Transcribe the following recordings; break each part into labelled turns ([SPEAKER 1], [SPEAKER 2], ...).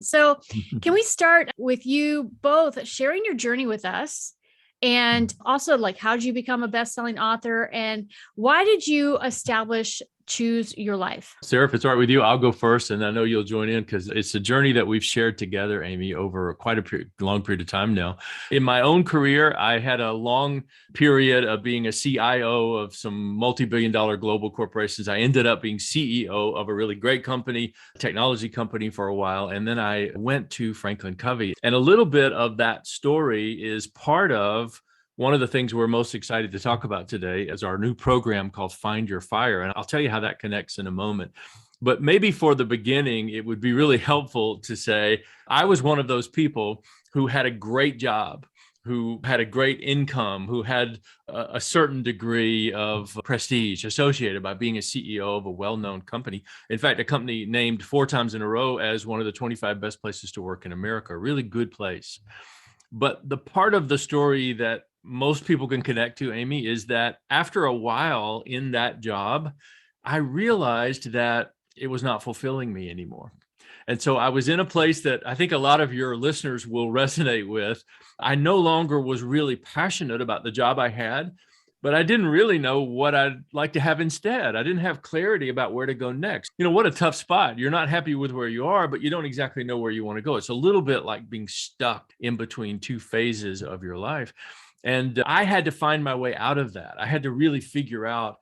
[SPEAKER 1] So, can we start with you both sharing your journey with us? And also, like, how did you become a best-selling author? And why did you choose your life?
[SPEAKER 2] Sarah, if it's all right with you, I'll go first, and I know you'll join in because it's a journey that we've shared together, Amy, over quite a long period of time now. In my own career, I had a long period of being a CIO of some multi-billion-dollar global corporations. I ended up being CEO of a really great company, technology company for a while, and then I went to Franklin Covey. And a little bit of that story is part of one of the things we're most excited to talk about today is our new program called Find Your Fire. And I'll tell you how that connects in a moment. But maybe for the beginning, it would be really helpful to say, I was one of those people who had a great job, who had a great income, who had a certain degree of prestige associated by being a CEO of a well-known company. In fact, a company named 4 times in a row as one of the 25 best places to work in America, a really good place. But the part of the story that most people can connect to, Amy, is that after a while in that job, I realized that it was not fulfilling me anymore. And so I was in a place that I think a lot of your listeners will resonate with. I no longer was really passionate about the job I had, but I didn't really know what I'd like to have instead. I didn't have clarity about where to go next. What a tough spot. You're not happy with where you are, but you don't exactly know where you want to go. It's a little bit like being stuck in between 2 phases of your life. And I had to find my way out of that. I had to really figure out,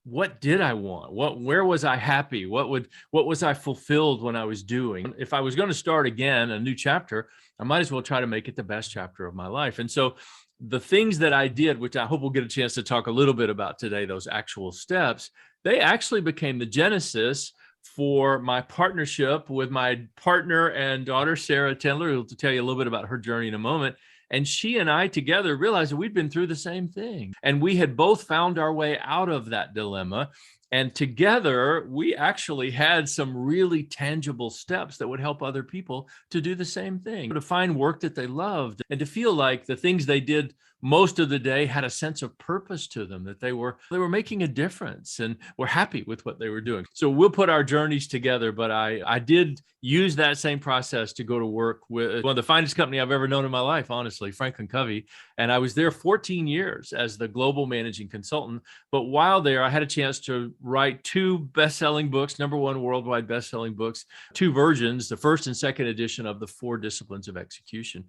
[SPEAKER 2] what did I want? Where was I happy? What was I fulfilled when I was doing? If I was going to start again, a new chapter, I might as well try to make it the best chapter of my life. And so the things that I did, which I hope we'll get a chance to talk a little bit about today, those actual steps, they actually became the genesis for my partnership with my partner and daughter, Sarah Tendler, who will tell you a little bit about her journey in a moment. And she and I together realized that we'd been through the same thing. And we had both found our way out of that dilemma. And together, we actually had some really tangible steps that would help other people to do the same thing, to find work that they loved and to feel like the things they did most of the day had a sense of purpose to them, that they were making a difference and were happy with what they were doing. So we'll put our journeys together, but I did use that same process to go to work with one of the finest company I've ever known in my life, honestly, Franklin Covey. And I was there 14 years as the global managing consultant. But while there, I had a chance to write 2 best-selling books, #1 worldwide best-selling books, 2 versions, the first and second edition of the 4 Disciplines of Execution,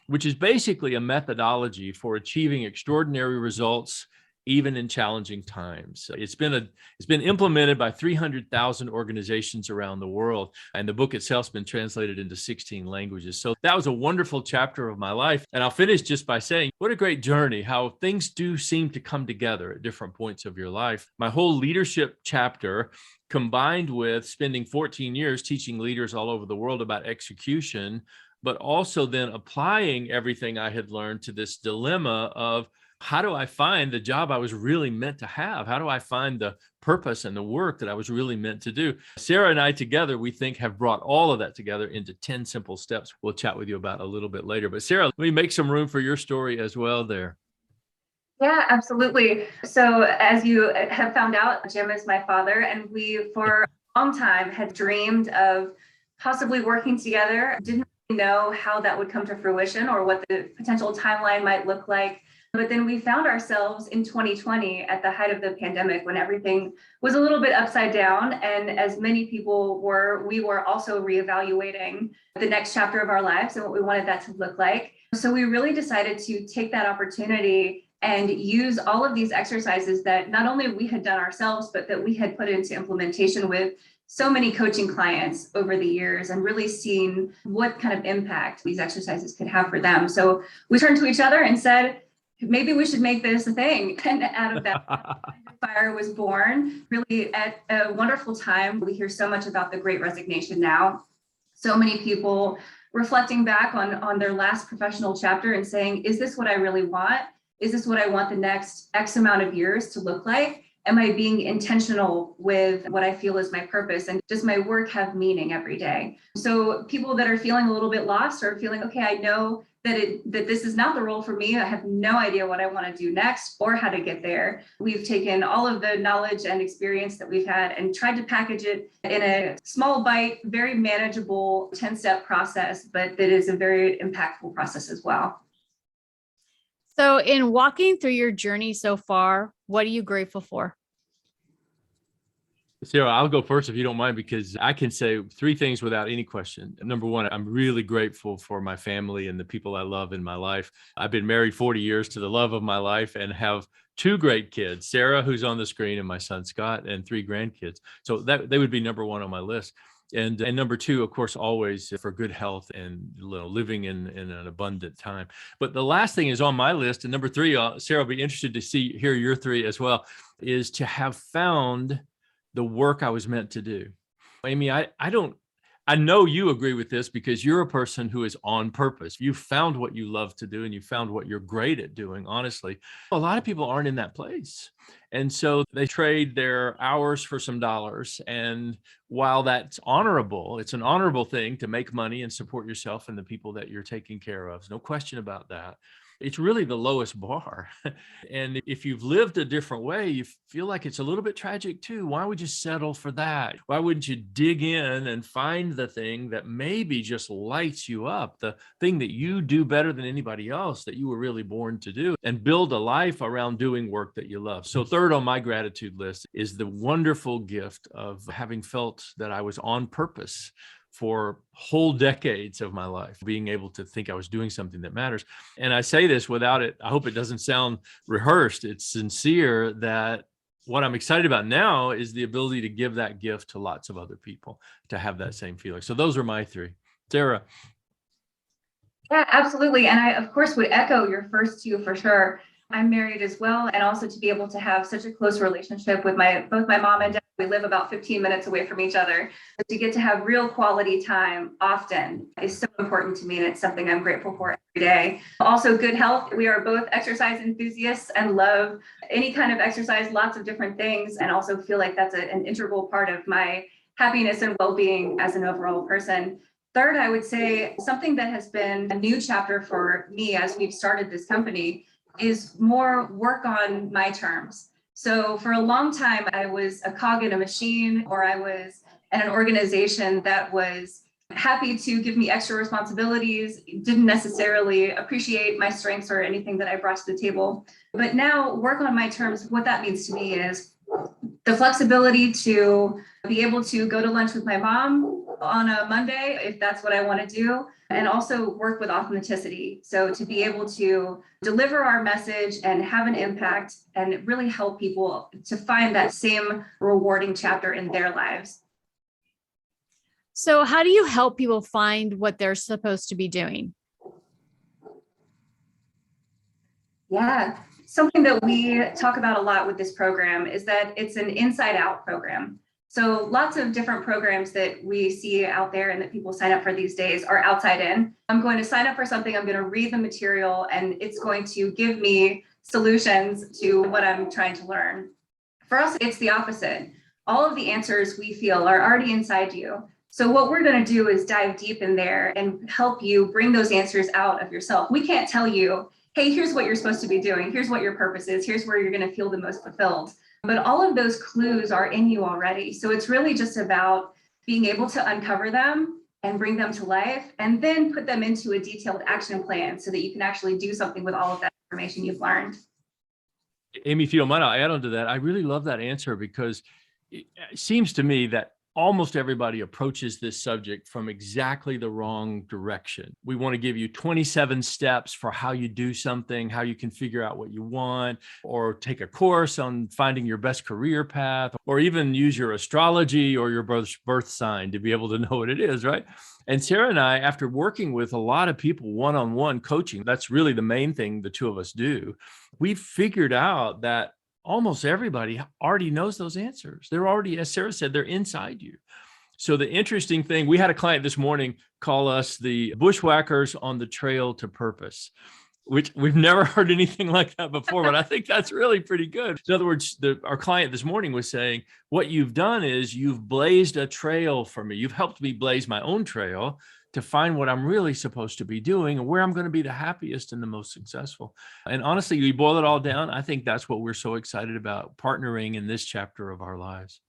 [SPEAKER 2] which is basically a methodology for achieving extraordinary results even in challenging times. It's been implemented by 300,000 organizations around the world, and the book itself's been translated into 16 languages. So that was a wonderful chapter of my life. And I'll finish just by saying, what a great journey, how things do seem to come together at different points of your life. My whole leadership chapter, combined with spending 14 years teaching leaders all over the world about execution, but also then applying everything I had learned to this dilemma of, how do I find the job I was really meant to have? How do I find the purpose and the work that I was really meant to do? Sarah and I together, we think, have brought all of that together into 10 simple steps we'll chat with you about a little bit later. But Sarah, let me make some room for your story as well there.
[SPEAKER 3] Yeah, absolutely. So as you have found out, Jim is my father, and we for a long time had dreamed of possibly working together. Didn't really know how that would come to fruition or what the potential timeline might look like. But then we found ourselves in 2020 at the height of the pandemic, when everything was a little bit upside down. And as many people were, we were also reevaluating the next chapter of our lives and what we wanted that to look like. So we really decided to take that opportunity and use all of these exercises that not only we had done ourselves, but that we had put into implementation with so many coaching clients over the years, and really seen what kind of impact these exercises could have for them. So we turned to each other and said, maybe we should make this a thing. And out of that, Fire was born, really at a wonderful time. We hear so much about the Great Resignation now. So many people reflecting back on their last professional chapter and saying, is this what I really want? Is this what I want the next X amount of years to look like? Am I being intentional with what I feel is my purpose? And does my work have meaning every day? So people that are feeling a little bit lost or feeling, okay, I know that this is not the role for me. I have no idea what I want to do next or how to get there. We've taken all of the knowledge and experience that we've had and tried to package it in a small bite, very manageable 10-step process, but that is a very impactful process as well.
[SPEAKER 1] So in walking through your journey so far, what are you grateful for?
[SPEAKER 2] Sarah, I'll go first if you don't mind, because I can say three things without any question. Number one, I'm really grateful for my family and the people I love in my life. I've been married 40 years to the love of my life and have two great kids, Sarah, who's on the screen, and my son, Scott, and three grandkids. So that they would be number one on my list. And number two, of course, always for good health and living in an abundant time. But the last thing is on my list, and number three, Sarah, I'll be interested to hear your three as well, is to have found the work I was meant to do. Amy, I know you agree with this because you're a person who is on purpose. You found what you love to do and you found what you're great at doing, honestly. A lot of people aren't in that place. And so they trade their hours for some dollars. And while that's honorable, it's an honorable thing to make money and support yourself and the people that you're taking care of. No question about that. It's really the lowest bar. And if you've lived a different way, you feel like it's a little bit tragic too. Why would you settle for that? Why wouldn't you dig in and find the thing that maybe just lights you up, the thing that you do better than anybody else that you were really born to do, and build a life around doing work that you love? So third on my gratitude list is the wonderful gift of having felt that I was on purpose for whole decades of my life, being able to think I was doing something that matters. And I say this without it, I hope it doesn't sound rehearsed. It's sincere that what I'm excited about now is the ability to give that gift to lots of other people to have that same feeling. So those are my three. Sarah.
[SPEAKER 3] Yeah, absolutely. And I, of course, would echo your first two for sure. I'm married as well. And also to be able to have such a close relationship with both my mom and dad. We live about 15 minutes away from each other. But to get to have real quality time often is so important to me. And it's something I'm grateful for every day. Also, good health. We are both exercise enthusiasts and love any kind of exercise, lots of different things, and also feel like that's an integral part of my happiness and well-being as an overall person. Third, I would say something that has been a new chapter for me as we've started this company is more work on my terms. So for a long time, I was a cog in a machine, or I was at an organization that was happy to give me extra responsibilities, didn't necessarily appreciate my strengths or anything that I brought to the table. But now work on my terms, what that means to me is the flexibility to be able to go to lunch with my mom on a Monday, if that's what I want to do, and also work with authenticity. So to be able to deliver our message and have an impact and really help people to find that same rewarding chapter in their lives.
[SPEAKER 1] So how do you help people find what they're supposed to be doing?
[SPEAKER 3] Yeah, something that we talk about a lot with this program is that it's an inside out program. So lots of different programs that we see out there and that people sign up for these days are outside in. I'm going to sign up for something, I'm going to read the material, and it's going to give me solutions to what I'm trying to learn. For us, it's the opposite. All of the answers we feel are already inside you. So what we're going to do is dive deep in there and help you bring those answers out of yourself. We can't tell you, hey, here's what you're supposed to be doing. Here's what your purpose is. Here's where you're going to feel the most fulfilled. But all of those clues are in you already. So it's really just about being able to uncover them and bring them to life, and then put them into a detailed action plan so that you can actually do something with all of that information you've learned.
[SPEAKER 2] Amy, if you don't mind, I'll add on to that. I really love that answer because it seems to me that almost everybody approaches this subject from exactly the wrong direction. We want to give you 27 steps for how you do something, how you can figure out what you want, or take a course on finding your best career path, or even use your astrology or your birth sign to be able to know what it is, right? And Sarah and I, after working with a lot of people one-on-one coaching, that's really the main thing the two of us do, we figured out that almost everybody already knows those answers. They're already, as Sarah said, they're inside you. So the interesting thing, we had a client this morning call us the bushwhackers on the trail to purpose. which we've never heard anything like that before, but I think that's really pretty good. In other words, our client this morning was saying, what you've done is you've blazed a trail for me. You've helped me blaze my own trail to find what I'm really supposed to be doing and where I'm going to be the happiest and the most successful. And honestly, we boil it all down. I think that's what we're so excited about, partnering in this chapter of our lives.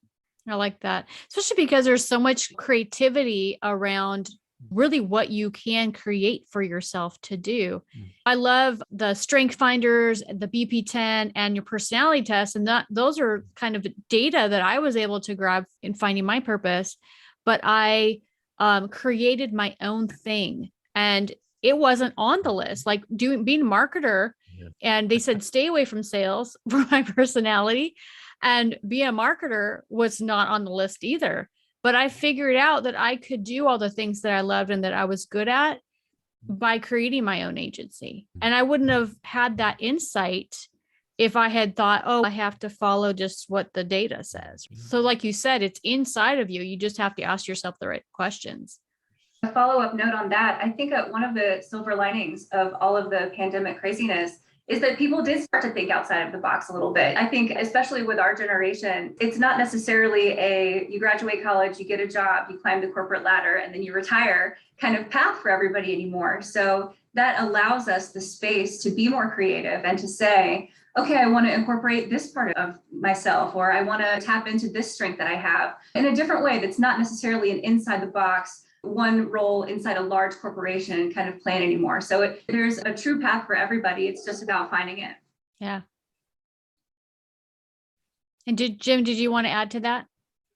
[SPEAKER 1] I like that, especially because there's so much creativity around really what you can create for yourself to do. I love the strength finders, the BP10 and your personality test. And those are kind of data that I was able to grab in finding my purpose, but I created my own thing and it wasn't on the list, like being a marketer. Yeah. And they said, stay away from sales for my personality. And being a marketer was not on the list either. But I figured out that I could do all the things that I loved and that I was good at by creating my own agency. And I wouldn't have had that insight if I had thought, oh, I have to follow just what the data says. So like you said, it's inside of you. You just have to ask yourself the right questions.
[SPEAKER 3] A follow-up note on that, I think one of the silver linings of all of the pandemic craziness is that people did start to think outside of the box a little bit. I think, especially with our generation, it's not necessarily you graduate college, you get a job, you climb the corporate ladder, and then you retire kind of path for everybody anymore. So that allows us the space to be more creative and to say, okay, I want to incorporate this part of myself, or I want to tap into this strength that I have in a different way that's not necessarily an inside the box, one role inside a large corporation kind of plan anymore. So there's a true path for everybody. It's just about finding it.
[SPEAKER 1] Yeah. And Jim, did you want to add to that?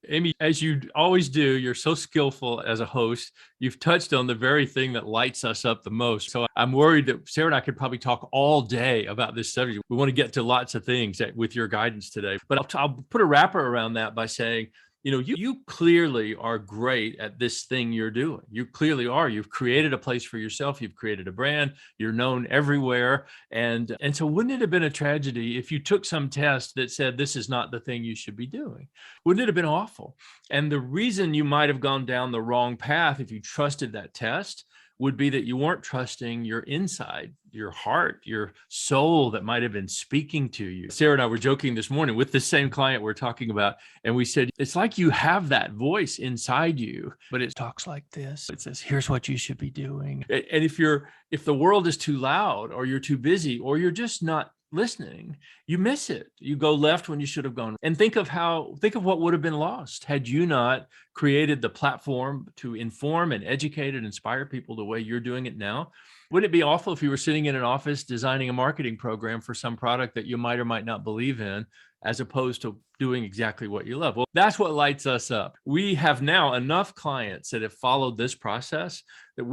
[SPEAKER 2] Amy, as you always do, you're so skillful as a host. You've touched on the very thing that lights us up the most. So I'm worried that Sarah and I could probably talk all day about this subject. We want to get to lots of things with your guidance today, but I'll put a wrapper around that by saying, you clearly are great at this thing you're doing. You clearly are. You've created a place for yourself. You've created a brand. You're known everywhere. And so wouldn't it have been a tragedy if you took some test that said, this is not the thing you should be doing? Wouldn't it have been awful? And the reason you might have gone down the wrong path if you trusted that test would be that you weren't trusting your inside, your heart, your soul that might have been speaking to you. Sarah and I were joking this morning with the same client we're talking about, and we said, it's like you have that voice inside you, but it talks like this. It says, here's what you should be doing. And if the world is too loud, or you're too busy, or you're just not listening, you miss it. You go left when you should have gone. And think of what would have been lost had you not created the platform to inform and educate and inspire people the way you're doing it now. Wouldn't it be awful if you were sitting in an office designing a marketing program for some product that you might or might not believe in, as opposed to doing exactly what you love? Well, that's what lights us up. We have now enough clients that have followed this process that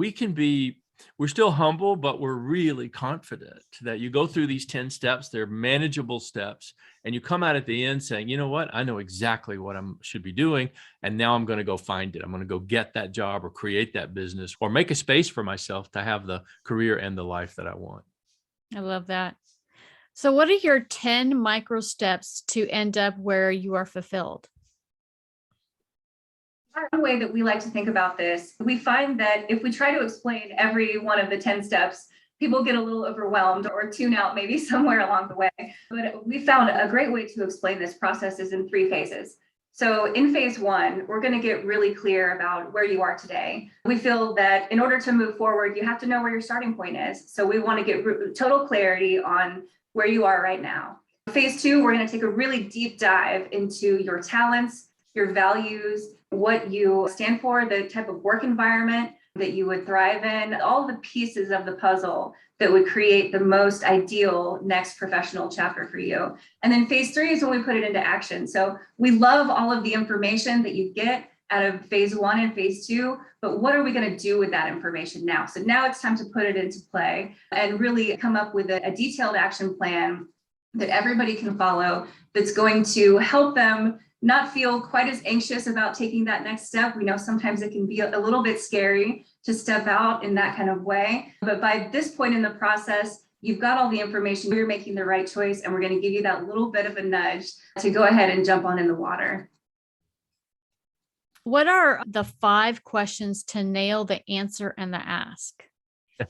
[SPEAKER 2] we're still humble, but we're really confident that you go through these 10 steps. They're manageable steps. And you come out at the end saying, you know what? I know exactly what I should be doing. And now I'm going to go find it. I'm going to go get that job or create that business or make a space for myself to have the career and the life that I want.
[SPEAKER 1] I love that. So what are your 10 micro steps to end up where you are fulfilled?
[SPEAKER 3] One way that we like to think about this, we find that if we try to explain every one of the 10 steps, people get a little overwhelmed or tune out maybe somewhere along the way. But we found a great way to explain this process is in 3 phases. So in phase 1, we're going to get really clear about where you are today. We feel that in order to move forward, you have to know where your starting point is. So we want to get total clarity on where you are right now. Phase 2, we're going to take a really deep dive into your talents, your values, what you stand for, the type of work environment that you would thrive in, all the pieces of the puzzle that would create the most ideal next professional chapter for you. And then phase 3 is when we put it into action. So we love all of the information that you get out of phase 1 and phase 2, but what are we going to do with that information now? So now it's time to put it into play and really come up with a detailed action plan that everybody can follow that's going to help them not feel quite as anxious about taking that next step. We know sometimes it can be a little bit scary to step out in that kind of way. But by this point in the process, you've got all the information, you're making the right choice, and we're going to give you that little bit of a nudge to go ahead and jump on in the water.
[SPEAKER 1] What are the 5 questions to nail the answer and the ask?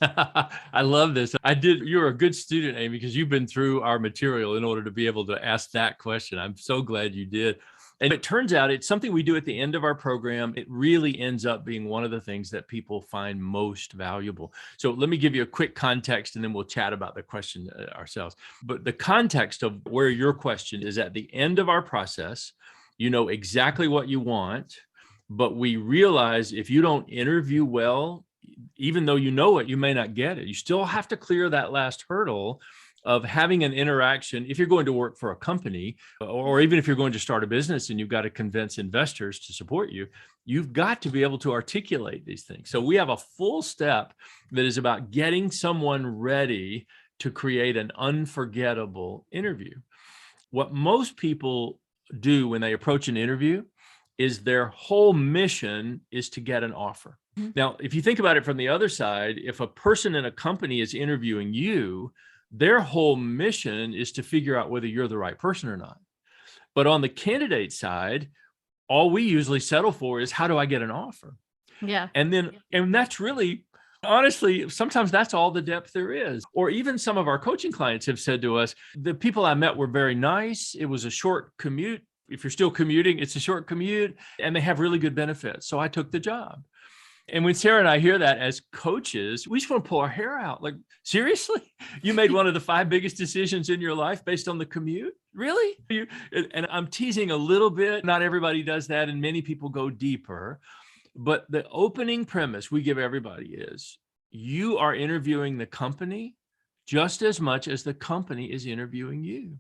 [SPEAKER 2] I love this. You're a good student, Amy, because you've been through our material in order to be able to ask that question. I'm so glad you did. And it turns out it's something we do at the end of our program. It really ends up being one of the things that people find most valuable. So let me give you a quick context and then we'll chat about the question ourselves. But the context of where your question is at the end of our process, you know exactly what you want, but we realize if you don't interview well, even though you know it, you may not get it. You still have to clear that last hurdle of having an interaction. If you're going to work for a company, or even if you're going to start a business and you've got to convince investors to support you, you've got to be able to articulate these things. So we have a full step that is about getting someone ready to create an unforgettable interview. What most people do when they approach an interview is their whole mission is to get an offer. Now, if you think about it from the other side, if a person in a company is interviewing you, their whole mission is to figure out whether you're the right person or not. But on the candidate side, all we usually settle for is, how do I get an offer?
[SPEAKER 1] Yeah.
[SPEAKER 2] And that's really, honestly, sometimes that's all the depth there is. Or even some of our coaching clients have said to us, the people I met were very nice. It was a short commute. If you're still commuting, it's a short commute, and they have really good benefits. So I took the job. And when Sarah and I hear that as coaches, we just want to pull our hair out. Like, seriously? You made one of the 5 biggest decisions in your life based on the commute? Really? And I'm teasing a little bit. Not everybody does that, and many people go deeper. But the opening premise we give everybody is, you are interviewing the company just as much as the company is interviewing you.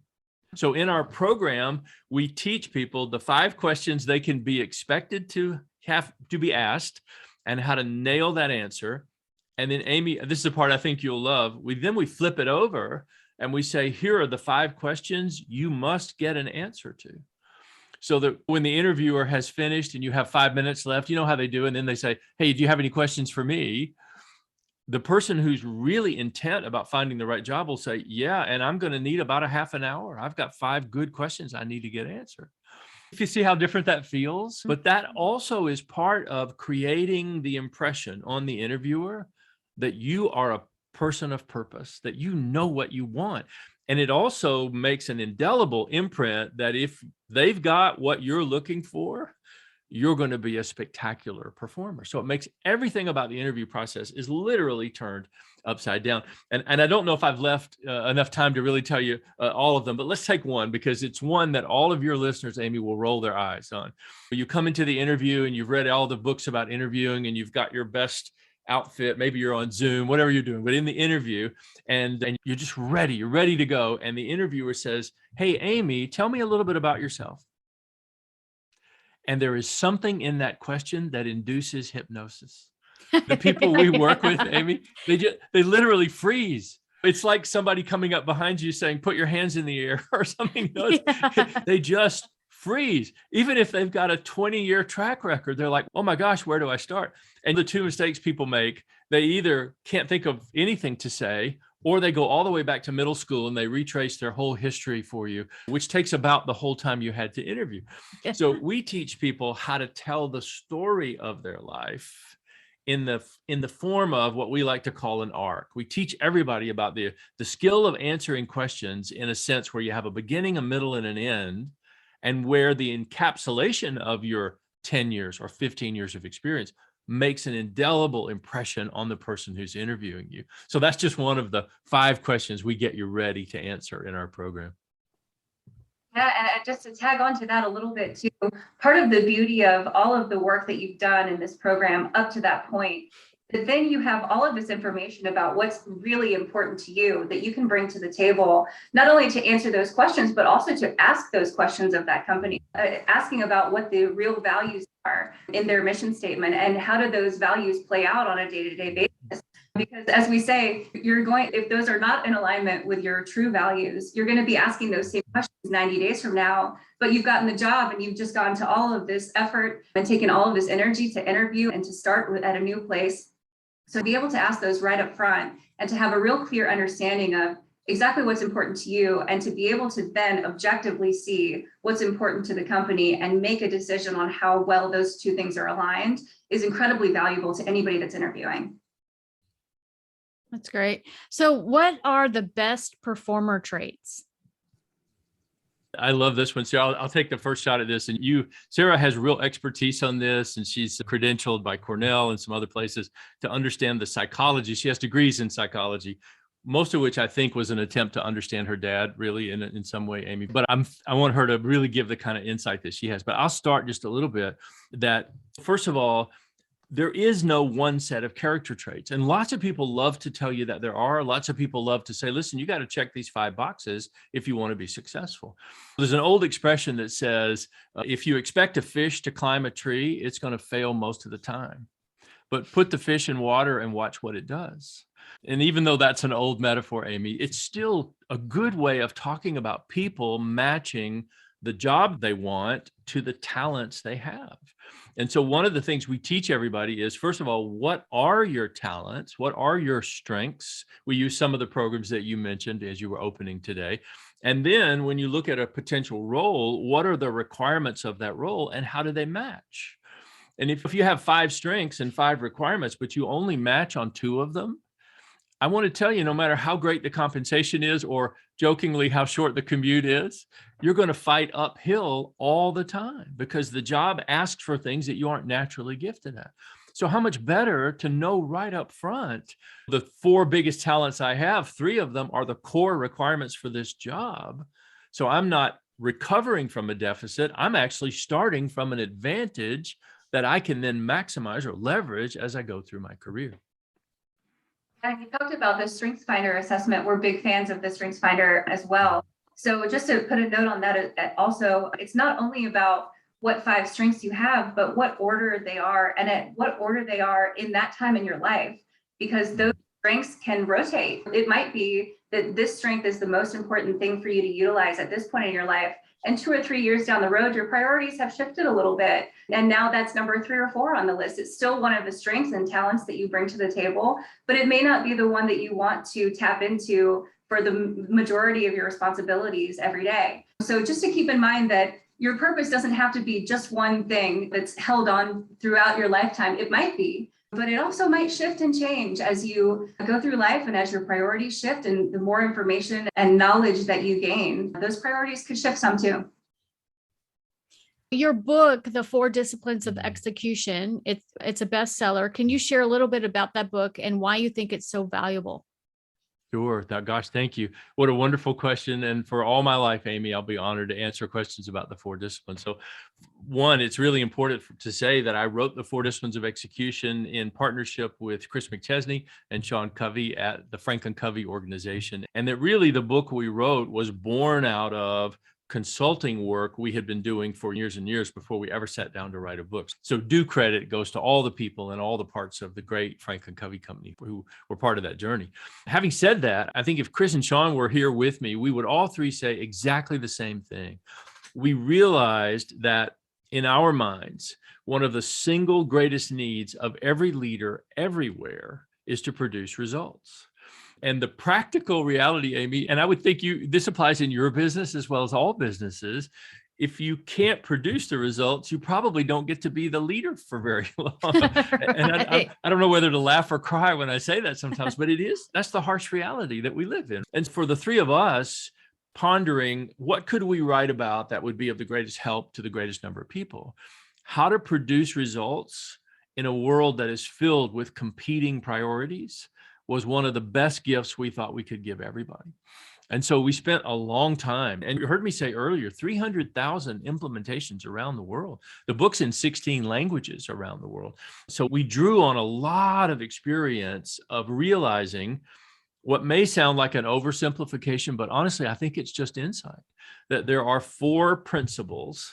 [SPEAKER 2] So in our program, we teach people the 5 questions they can be expected to have to be asked and how to nail that answer. And then, Amy, this is the part I think you'll love. We flip it over and we say, here are the 5 questions you must get an answer to. So that when the interviewer has finished and you have 5 minutes left, you know how they do. And then they say, hey, do you have any questions for me? The person who's really intent about finding the right job will say, yeah, and I'm going to need about a half an hour. I've got 5 good questions I need to get answered. If you see how different that feels, but that also is part of creating the impression on the interviewer that you are a person of purpose, that you know what you want. And it also makes an indelible imprint that if they've got what you're looking for, you're going to be a spectacular performer. So it makes everything about the interview process is literally turned upside down. And I don't know if I've left enough time to really tell you all of them, but let's take one, because it's one that all of your listeners, Amy, will roll their eyes on. You come into the interview and you've read all the books about interviewing and you've got your best outfit, maybe you're on Zoom, whatever you're doing, but in the interview, and you're just ready, you're ready to go. And the interviewer says, hey, Amy, tell me a little bit about yourself. And there is something in that question that induces hypnosis. The people we work with, Amy, they literally freeze. It's like somebody coming up behind you saying, put your hands in the air or something. Yeah. They just freeze. Even if they've got a 20-year track record, they're like, oh my gosh, where do I start? And the 2 mistakes people make, they either can't think of anything to say, or they go all the way back to middle school and they retrace their whole history for you, which takes about the whole time you had to interview. So we teach people how to tell the story of their life in the form of what we like to call an arc. We teach everybody about the skill of answering questions in a sense where you have a beginning, a middle, and an end, and where the encapsulation of your 10 years or 15 years of experience makes an indelible impression on the person who's interviewing you. So that's just one of the 5 questions we get you ready to answer in our program.
[SPEAKER 3] Yeah, and just to tag on to that a little bit too, part of the beauty of all of the work that you've done in this program up to that point, that then you have all of this information about what's really important to you that you can bring to the table, not only to answer those questions, but also to ask those questions of that company, asking about what the real values are in their mission statement and how do those values play out on a day-to-day basis. Because as we say, if those are not in alignment with your true values, you're going to be asking those same questions 90 days from now, but you've gotten the job and you've just gone to all of this effort and taken all of this energy to interview and to start at a new place. So be able to ask those right up front and to have a real clear understanding of exactly what's important to you, and to be able to then objectively see what's important to the company and make a decision on how well those 2 things are aligned is incredibly valuable to anybody that's interviewing.
[SPEAKER 1] That's great. So what are the best performer traits?
[SPEAKER 2] I love this one. So I'll take the first shot at this. And Sarah has real expertise on this, and she's credentialed by Cornell and some other places to understand the psychology. She has degrees in psychology, most of which I think was an attempt to understand her dad really in some way, Amy. But I want her to really give the kind of insight that she has. But I'll start just a little bit that, first of all, there is no one set of character traits. And lots of people love to tell you that there are. Lots of people love to say, listen, you got to check these 5 boxes if you want to be successful. There's an old expression that says, if you expect a fish to climb a tree, it's going to fail most of the time. But put the fish in water and watch what it does. And even though that's an old metaphor, Amy, it's still a good way of talking about people matching the job they want to the talents they have. And so one of the things we teach everybody is, first of all, what are your talents? What are your strengths? We use some of the programs that you mentioned as you were opening today. And then when you look at a potential role, what are the requirements of that role and how do they match? And if you have 5 strengths and 5 requirements, but you only match on 2 of them, I want to tell you, no matter how great the compensation is, or jokingly how short the commute is, you're going to fight uphill all the time because the job asks for things that you aren't naturally gifted at. So how much better to know right up front, the 4 biggest talents I have, 3 of them are the core requirements for this job. So I'm not recovering from a deficit. I'm actually starting from an advantage that I can then maximize or leverage as I go through my career.
[SPEAKER 3] And you talked about the StrengthsFinder assessment. We're big fans of the StrengthsFinder as well. So just to put a note on that also, it's not only about what 5 strengths you have, but what order they are and at what order they are in that time in your life, because those strengths can rotate. It might be that this strength is the most important thing for you to utilize at this point in your life. And 2 or 3 years down the road, your priorities have shifted a little bit. And now that's number 3 or 4 on the list. It's still one of the strengths and talents that you bring to the table, but it may not be the one that you want to tap into for the majority of your responsibilities every day. So just to keep in mind that your purpose doesn't have to be just one thing that's held on throughout your lifetime. It might be, but it also might shift and change as you go through life and as your priorities shift and the more information and knowledge that you gain, those priorities could shift some too.
[SPEAKER 1] Your book, The 4 Disciplines of Execution, it's a bestseller. Can you share a little bit about that book and why you think it's so valuable?
[SPEAKER 2] Sure. Gosh, thank you. What a wonderful question. And for all my life, Amy, I'll be honored to answer questions about the 4 disciplines. So one, it's really important to say that I wrote the 4 disciplines of execution in partnership with Chris McChesney and Sean Covey at the Franklin Covey organization. And that really the book we wrote was born out of consulting work we had been doing for years and years before we ever sat down to write a book. So due credit goes to all the people and all the parts of the great Franklin Covey company who were part of that journey. Having said that, I think if Chris and Sean were here with me, we would all 3 say exactly the same thing. We realized that in our minds, one of the single greatest needs of every leader everywhere is to produce results. And the practical reality, Amy, and I would think this applies in your business as well as all businesses. If you can't produce the results, you probably don't get to be the leader for very long. And I don't know whether to laugh or cry when I say that sometimes, but that's the harsh reality that we live in. And for the 3 of us, pondering what could we write about that would be of the greatest help to the greatest number of people, how to produce results in a world that is filled with competing priorities was one of the best gifts we thought we could give everybody. And so we spent a long time, and you heard me say earlier, 300,000 implementations around the world. The book's in 16 languages around the world. So we drew on a lot of experience of realizing what may sound like an oversimplification, but honestly, I think it's just insight, that there are 4 principles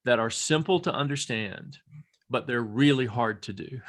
[SPEAKER 2] that are simple to understand, but they're really hard to do.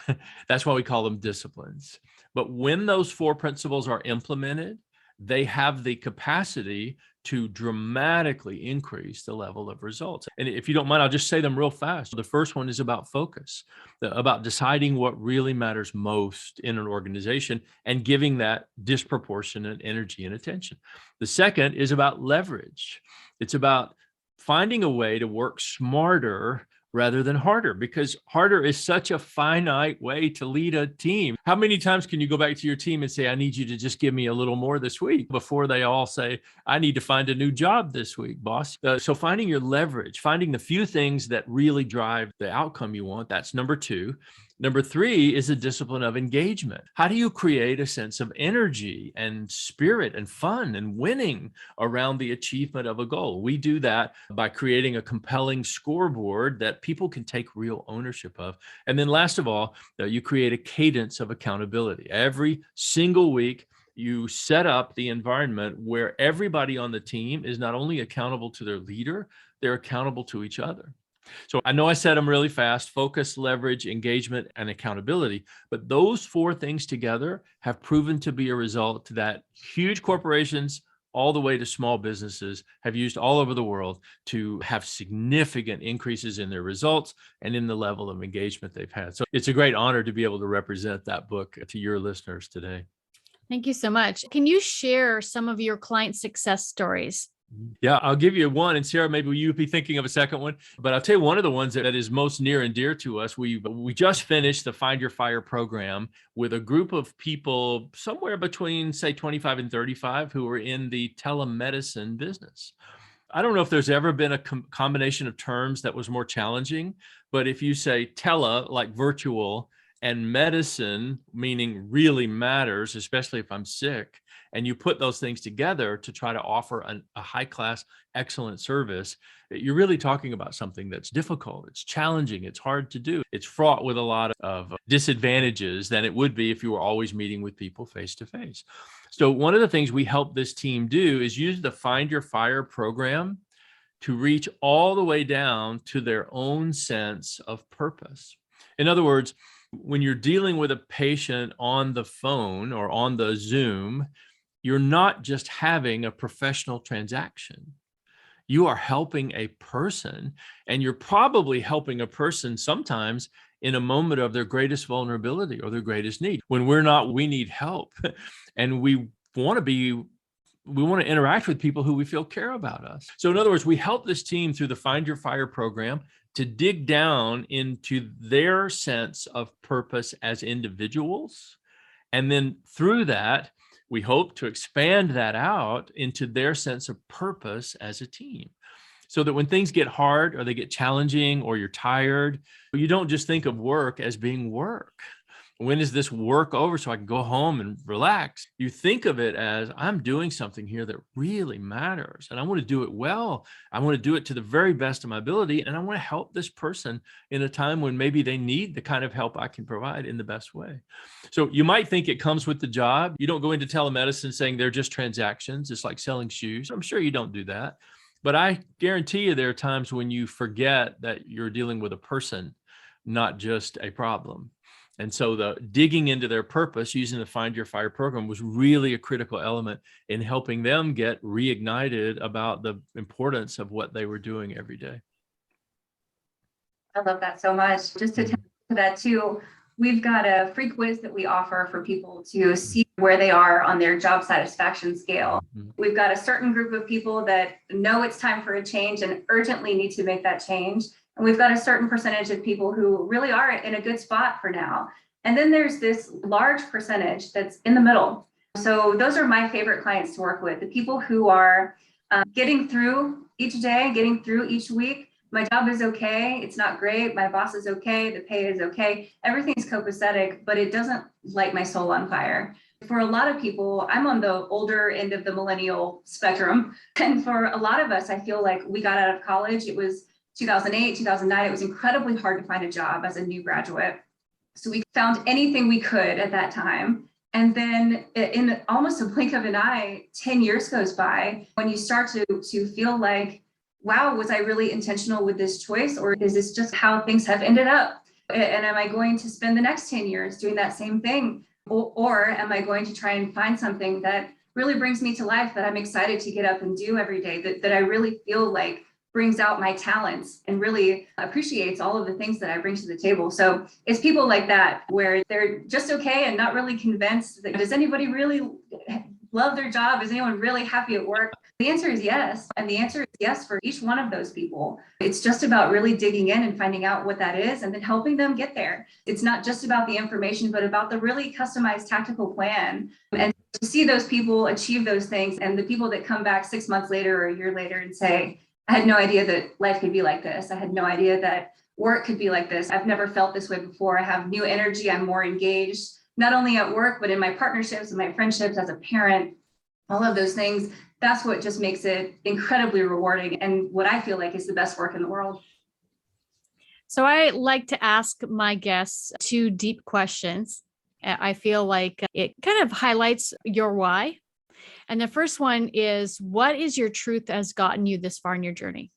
[SPEAKER 2] That's why we call them disciplines. But when those 4 principles are implemented, they have the capacity to dramatically increase the level of results. And if you don't mind, I'll just say them real fast. The first one is about focus, about deciding what really matters most in an organization and giving that disproportionate energy and attention. The second is about leverage. It's about finding a way to work smarter rather than harder, because harder is such a finite way to lead a team. How many times can you go back to your team and say, I need you to just give me a little more this week, before they all say, I need to find a new job this week, boss? So finding your leverage, finding the few things that really drive the outcome you want, that's number 2. Number 3 is a discipline of engagement. How do you create a sense of energy and spirit and fun and winning around the achievement of a goal? We do that by creating a compelling scoreboard that people can take real ownership of. And then last of all, you create a cadence of accountability. Every single week, you set up the environment where everybody on the team is not only accountable to their leader, they're accountable to each other. So I know I said them really fast: focus, leverage, engagement, and accountability. But those 4 things together have proven to be a result that huge corporations all the way to small businesses have used all over the world to have significant increases in their results and in the level of engagement they've had. So it's a great honor to be able to represent that book to your listeners today.
[SPEAKER 1] Thank you so much. Can you share some of your client success stories?
[SPEAKER 2] Yeah, I'll give you one. And Sarah, maybe you'd be thinking of a second one, but I'll tell you one of the ones that is most near and dear to us. We just finished the Find Your Fire program with a group of people somewhere between, say, 25 and 35 who are in the telemedicine business. I don't know if there's ever been a combination of terms that was more challenging, but if you say tele, like virtual, and medicine, meaning really matters, especially if I'm sick, and you put those things together to try to offer a high-class, excellent service, you're really talking about something that's difficult. It's challenging. It's hard to do. It's fraught with a lot of disadvantages than it would be if you were always meeting with people face to face. So one of the things we help this team do is use the Find Your Fire program to reach all the way down to their own sense of purpose. In other words, when you're dealing with a patient on the phone or on the Zoom, you're not just having a professional transaction. You are helping a person, and you're probably helping a person sometimes in a moment of their greatest vulnerability or their greatest need. When we're not, we need help. And we want to interact with people who we feel care about us. So in other words, we help this team through the Find Your Fire program to dig down into their sense of purpose as individuals. And then through that, we hope to expand that out into their sense of purpose as a team. So that when things get hard or they get challenging or you're tired, you don't just think of work as being work. When is this work over so I can go home and relax? You think of it as, I'm doing something here that really matters, and I want to do it well. I want to do it to the very best of my ability, and I want to help this person in a time when maybe they need the kind of help I can provide in the best way. So you might think it comes with the job. You don't go into telemedicine saying they're just transactions. It's like selling shoes. I'm sure you don't do that. But I guarantee you there are times when you forget that you're dealing with a person, not just a problem. And so the digging into their purpose using the Find Your Fire program was really a critical element in helping them get reignited about the importance of what they were doing every day.
[SPEAKER 3] I love that so much. Just to tell you that too, we've got a free quiz that we offer for people to see where they are on their job satisfaction scale. We've got a certain group of people that know it's time for a change and urgently need to make that change. And we've got a certain percentage of people who really are in a good spot for now. And then there's this large percentage that's in the middle. So those are my favorite clients to work with, the people who are getting through each day, getting through each week. My job is okay. It's not great. My boss is okay. The pay is okay. Everything's copacetic, but it doesn't light my soul on fire. For a lot of people, I'm on the older end of the millennial spectrum. And for a lot of us, I feel like we got out of college. It was 2008, 2009, it was incredibly hard to find a job as a new graduate. So we found anything we could at that time. And then in almost a blink of an eye, 10 years goes by when you start to feel like, wow, was I really intentional with this choice? Or is this just how things have ended up? And am I going to spend the next 10 years doing that same thing? Or am I going to try and find something that really brings me to life, that I'm excited to get up and do every day, that I really feel like brings out my talents and really appreciates all of the things that I bring to the table. So it's people like that where they're just okay and not really convinced that does anybody really love their job? Is anyone really happy at work? The answer is yes. And the answer is yes for each one of those people. It's just about really digging in and finding out what that is and then helping them get there. It's not just about the information, but about the really customized tactical plan. And to see those people achieve those things, and the people that come back 6 months later or a year later and say, I had no idea that life could be like this. I had no idea that work could be like this. I've never felt this way before. I have new energy. I'm more engaged, not only at work, but in my partnerships and my friendships as a parent, all of those things. That's what just makes it incredibly rewarding and what I feel like is the best work in the world.
[SPEAKER 1] So I like to ask my guests 2 deep questions. I feel like it kind of highlights your why. And the first one is, what is your truth that has gotten you this far in your journey?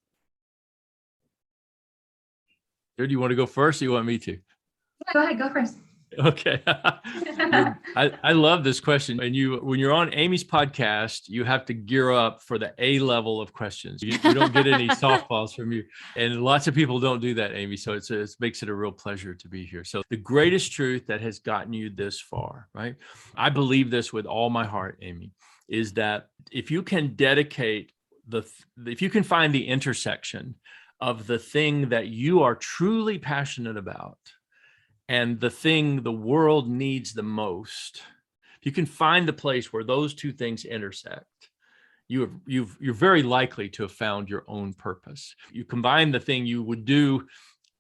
[SPEAKER 2] Do you want to go first or you want me to?
[SPEAKER 3] Yeah, go ahead, go first.
[SPEAKER 2] Okay. I love this question. And when you're on Amy's podcast, you have to gear up for the A level of questions. You don't get any softballs from you. And lots of people don't do that, Amy. So it makes it a real pleasure to be here. So the greatest truth that has gotten you this far, right? I believe this with all my heart, Amy, is that if you can dedicate if you can find the intersection of the thing that you are truly passionate about and the thing the world needs the most, if you can find the place where those 2 things intersect, you're very likely to have found your own purpose. You combine the thing you would do.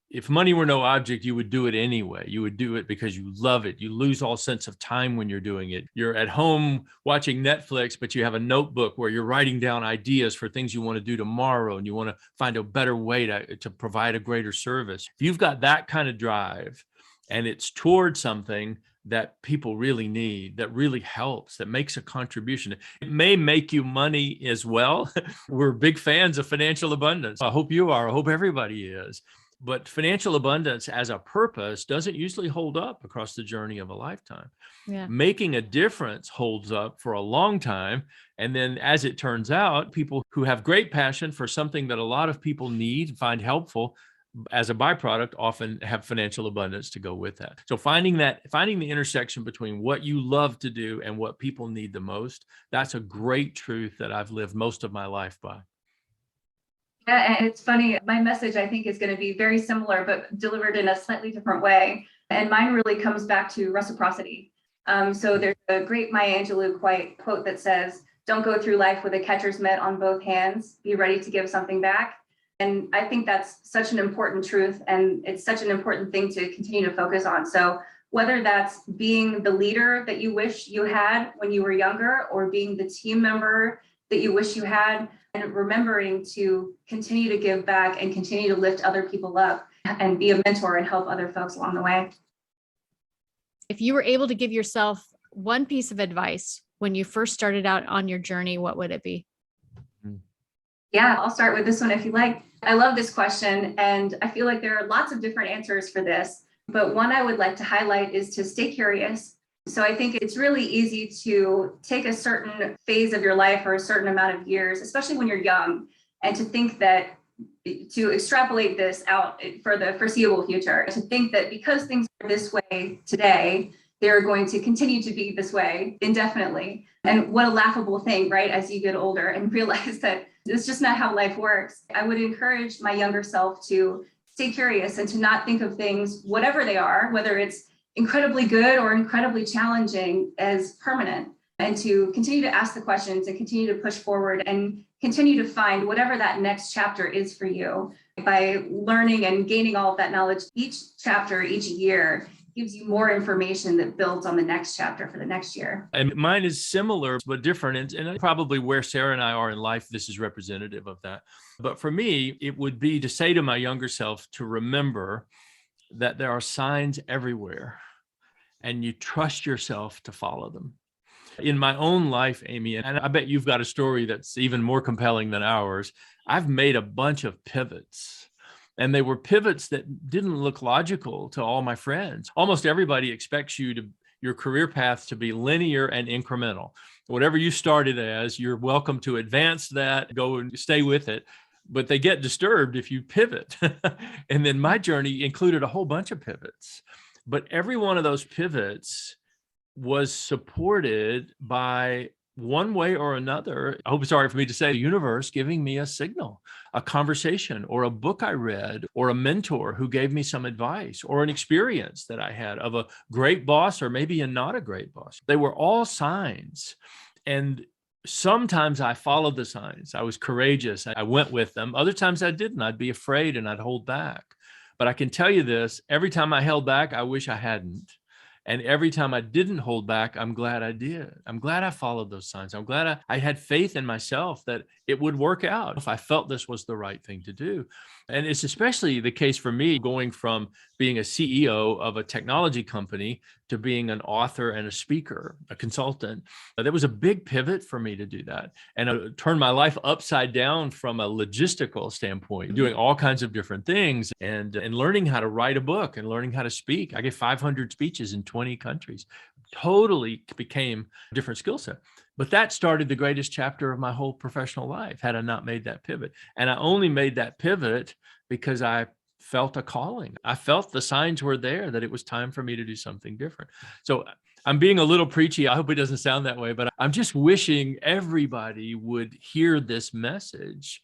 [SPEAKER 2] If money were no object, you would do it anyway. You would do it because you love it. You lose all sense of time when you're doing it. You're at home watching Netflix, but you have a notebook where you're writing down ideas for things you want to do tomorrow, and you want to find a better way to provide a greater service. If you've got that kind of drive and it's toward something that people really need, that really helps, that makes a contribution. It may make you money as well. We're big fans of financial abundance. I hope you are. I hope everybody is. But financial abundance as a purpose doesn't usually hold up across the journey of a lifetime.
[SPEAKER 1] Yeah.
[SPEAKER 2] Making a difference holds up for a long time. And then as it turns out, people who have great passion for something that a lot of people need and find helpful as a byproduct often have financial abundance to go with that. So finding the intersection between what you love to do and what people need the most, that's a great truth that I've lived most of my life by.
[SPEAKER 3] Yeah, and it's funny, my message I think is going to be very similar, but delivered in a slightly different way. And mine really comes back to reciprocity. So there's a great Maya Angelou quote that says, don't go through life with a catcher's mitt on both hands, be ready to give something back. And I think that's such an important truth, and it's such an important thing to continue to focus on. So whether that's being the leader that you wish you had when you were younger, or being the team member that you wish you had, and remembering to continue to give back and continue to lift other people up and be a mentor and help other folks along the way.
[SPEAKER 1] If you were able to give yourself one piece of advice when you first started out on your journey, what would it be?
[SPEAKER 3] Yeah, I'll start with this one if you like. I love this question, and I feel like there are lots of different answers for this, but one I would like to highlight is to stay curious. So I think it's really easy to take a certain phase of your life or a certain amount of years, especially when you're young, and to think that, to extrapolate this out for the foreseeable future, to think that because things are this way today, they're going to continue to be this way indefinitely. And what a laughable thing, right? As you get older and realize that it's just not how life works. I would encourage my younger self to stay curious and to not think of things, whatever they are, whether it's incredibly good or incredibly challenging, as permanent, and to continue to ask the questions and continue to push forward and continue to find whatever that next chapter is for you by learning and gaining all of that knowledge. Each chapter, each year, gives you more information that builds on the next chapter for the next year.
[SPEAKER 2] And mine is similar, but different. And probably where Sarah and I are in life, this is representative of that. But for me, it would be to say to my younger self to remember that there are signs everywhere and you trust yourself to follow them. In my own life, Amy, and I bet you've got a story that's even more compelling than ours, I've made a bunch of pivots. And they were pivots that didn't look logical to all my friends. Almost everybody expects your career path to be linear and incremental. Whatever you started as, you're welcome to advance that, go and stay with it. But they get disturbed if you pivot. And then my journey included a whole bunch of pivots. But every one of those pivots was supported by one way or another, I hope it's all right for me to say, the universe giving me a signal, a conversation, or a book I read, or a mentor who gave me some advice, or an experience that I had of a great boss, or maybe a not a great boss. They were all signs. And sometimes I followed the signs. I was courageous. I went with them. Other times I didn't. I'd be afraid and I'd hold back. But I can tell you this, every time I held back, I wish I hadn't. And every time I didn't hold back, I'm glad I did. I'm glad I followed those signs. I'm glad I had faith in myself that it would work out if I felt this was the right thing to do. And it's especially the case for me going from being a CEO of a technology company to being an author and a speaker, a consultant. There was a big pivot for me to do that. And it turned my life upside down from a logistical standpoint, doing all kinds of different things and learning how to write a book and learning how to speak. I gave 500 speeches in 20 countries. Totally became a different skill set. But that started the greatest chapter of my whole professional life had I not made that pivot. And I only made that pivot because I felt a calling. I felt the signs were there that it was time for me to do something different. So I'm being a little preachy. I hope it doesn't sound that way, but I'm just wishing everybody would hear this message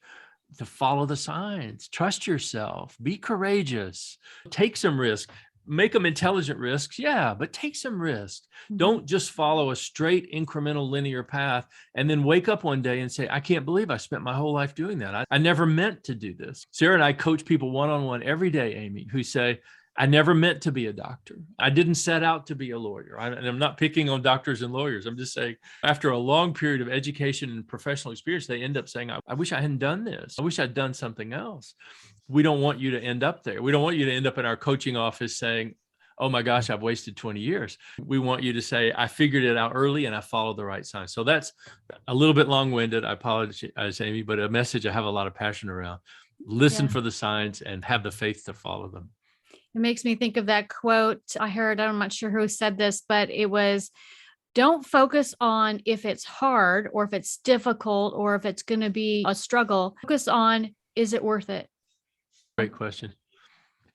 [SPEAKER 2] to follow the signs, trust yourself, be courageous, take some risk. Make them intelligent risks, yeah, but take some risks. Don't just follow a straight incremental linear path and then wake up one day and say, I can't believe I spent my whole life doing that. I never meant to do this. Sarah and I coach people one-on-one every day, Amy, who say, I never meant to be a doctor. I didn't set out to be a lawyer. And I'm not picking on doctors and lawyers. I'm just saying after a long period of education and professional experience, they end up saying, I wish I hadn't done this. I wish I'd done something else. We don't want you to end up there. We don't want you to end up in our coaching office saying, oh my gosh, I've wasted 20 years. We want you to say, I figured it out early and I followed the right signs. So that's a little bit long-winded. I apologize, Amy, but a message I have a lot of passion around. Listen for the signs and have the faith to follow them.
[SPEAKER 1] It makes me think of that quote I heard. I'm not sure who said this, but it was, don't focus on if it's hard or if it's difficult or if it's going to be a struggle. Focus on, is it worth it?
[SPEAKER 2] Great question.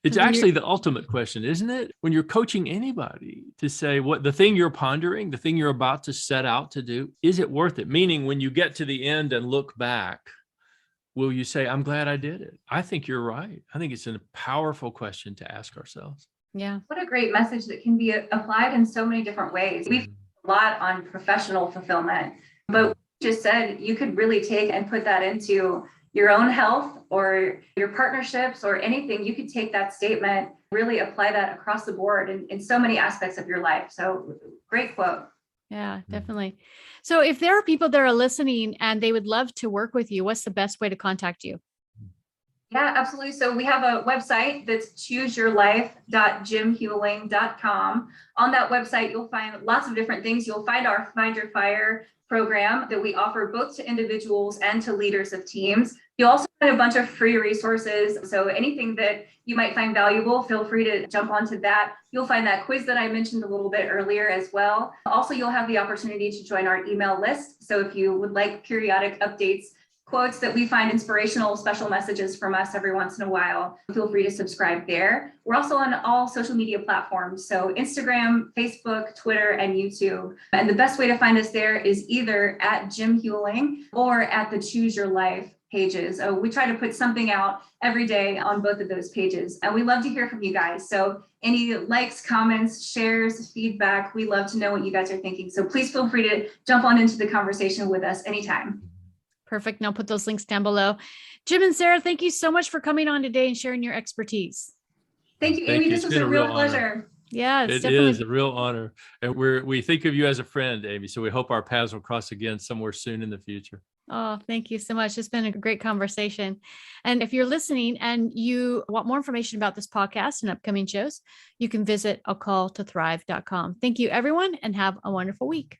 [SPEAKER 2] It's actually the ultimate question, isn't it? When you're coaching anybody to say what the thing you're pondering, the thing you're about to set out to do, is it worth it? Meaning when you get to the end and look back, will you say, I'm glad I did it? I think you're right. I think it's a powerful question to ask ourselves.
[SPEAKER 1] Yeah.
[SPEAKER 3] What a great message that can be applied in so many different ways. We've a lot on professional fulfillment, but you just said you could really take and put that into your own health or your partnerships or anything. You could take that statement, really apply that across the board in so many aspects of your life. So great quote.
[SPEAKER 1] Yeah, definitely. So if there are people that are listening and they would love to work with you, what's the best way to contact you?
[SPEAKER 3] Yeah, absolutely. So we have a website that's chooseyourlife.jimhuling.com. On that website, you'll find lots of different things. You'll find our Find Your Fire program that we offer both to individuals and to leaders of teams. You'll also find a bunch of free resources. So anything that you might find valuable, feel free to jump onto that. You'll find that quiz that I mentioned a little bit earlier as well. Also, you'll have the opportunity to join our email list. So if you would like periodic updates, quotes that we find inspirational, special messages from us every once in a while, feel free to subscribe there. We're also on all social media platforms. So Instagram, Facebook, Twitter, and YouTube. And the best way to find us there is either at Jim Huling or at the Choose Your Life pages. We try to put something out every day on both of those pages. And we love to hear from you guys. So any likes, comments, shares, feedback, we love to know what you guys are thinking. So please feel free to jump on into the conversation with us anytime.
[SPEAKER 1] Perfect. And I'll put those links down below. Jim and Sarah, thank you so much for coming on today and sharing your expertise.
[SPEAKER 3] Thank you, Amy. This was a real pleasure.
[SPEAKER 1] Yeah,
[SPEAKER 2] it is a real honor. And we think of you as a friend, Amy. So we hope our paths will cross again somewhere soon in the future.
[SPEAKER 1] Oh, thank you so much. It's been a great conversation. And if you're listening and you want more information about this podcast and upcoming shows, you can visit acalltothrive.com. Thank you, everyone, and have a wonderful week.